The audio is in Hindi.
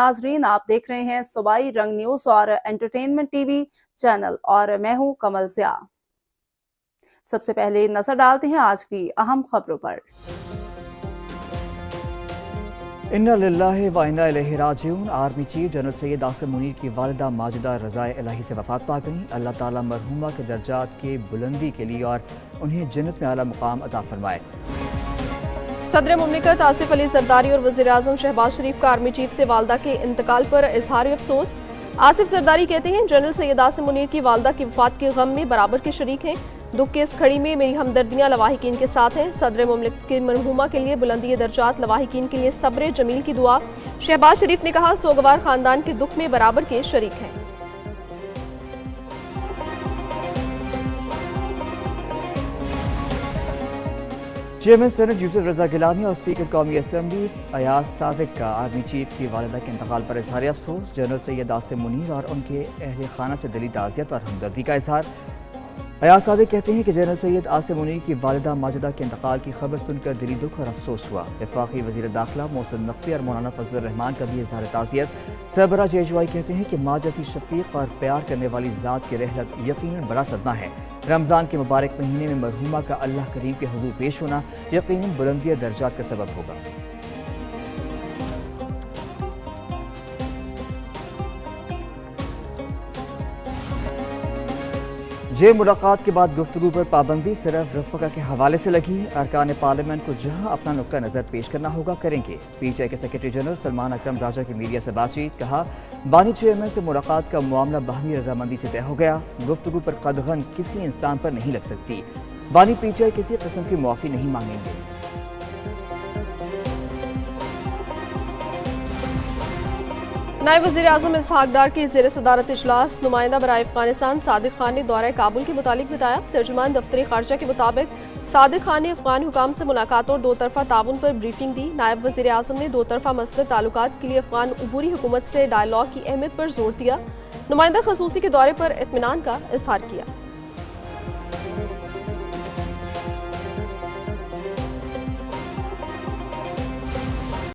नाजरीन, आप देख रहे हैं सूबाई रंग न्यूज और एंटरटेनमेंट टीवी चैनल और मैं हूं कमल सिया। सबसे पहले नजर डालते हैं आज की अहम खबरों पर। इन्ना लिल्लाहि व इन्ना इलैहि राजिऊन। Army chief general Syed Asim Munir की वालिदा माजिदा रज़ाए इलाही से वफात पा गईं। अल्लाह ताला मरहूमा के दर्जात के बुलंदी के लिए और उन्हें जन्नत में आला मुकाम अता फरमाए। सदर मुमलिकत आसिफ अली जरदारी और वज़ीर आज़म शहबाज शरीफ का आर्मी चीफ से वालदा के इंतकाल पर इजहार अफसोस। आसिफ जरदारी कहते हैं, जनरल सैयद आसिम मुनीर की वालदा की वफात के गम में बराबर के शरीक हैं। दुख के इस खड़ी में मेरी हमदर्दियां लवाहिकीन के साथ हैं। सदर मुमलिकत के मरहूमा के लिए बुलंदी दर्जात, लवाहिकीन के लिए सब्र जमील की दुआ। शहबाज शरीफ ने कहा, सोगवार खानदान के दुख में बराबर के शरीक हैं। चेयरमैन सेनेट यूसुफ रजा गिलानी और स्पीकर कौमी असम्बली अयाज सादिक का आर्मी चीफ की वालिदा के इंतकाल पर इजहार अफसोस। जनरल सैयद आसिम मुनीर और उनके अहल खाना से दिली ताज़ियत और हमदर्दी का इजहार। अयाज सादिक कहते हैं कि जनरल सैयद आसिम मुनीर की वालिदा माजिदा के इंतकाल की खबर सुनकर दिली दुख और अफसोस हुआ। वफाकी वज़ीर दाखिला मोहसिन नकवी और मौलाना फजल रहमान का भी इजहार ताज़ियत। सरबराह जेजुआई कहते हैं कि माँ जैसी शफीक और प्यार करने वाली ज़ात की रहलत यकीनन बड़ा सदमा है। रमज़ान के मुबारक महीने में मरहूमा का अल्लाह करीम के हुजूर पेश होना यकीनन बुलंदी दर्जात का सबब होगा। जे मुलाकात के बाद गुफ्तगू पर पाबंदी सिर्फ रफ़का के हवाले से लगी। अरकान पार्लियामेंट को जहां अपना नुक्ता नज़र पेश करना होगा करेंगे। पीटीआई के सेक्रेटरी जनरल सलमान अकरम राजा की मीडिया से बातचीत। कहा, बानी चेयरमैन से मुलाकात का मामला बाहमी रजामंदी से तय हो गया। गुफ्तगू पर कदगन किसी इंसान पर नहीं लग सकती। बानी पीटीआई किसी किस्म की मुआफ़ी नहीं मांगेंगे। नायब वज़ीर आज़म इसहाक डार की ज़ेर सदारत इजलास। नुमाइंदा बराए अफगानिस्तान सादिक खान ने दौरा काबुल के मुतालिक बताया। तर्जुमान दफ्तर खारजा के मुताबिक सादिक खान ने अफगान हुकाम से मुलाकात और दो तरफा ताउन पर ब्रीफिंग दी। नायब वज़ीर आज़म ने दो तरफा मसलत ताल्लुकात के लिए अफगान उबूरी हुकूमत से डायलॉग की अहमियत पर जोर दिया। नुमाइंदा खसूसी के दौरे पर इत्मीनान का इजहार किया।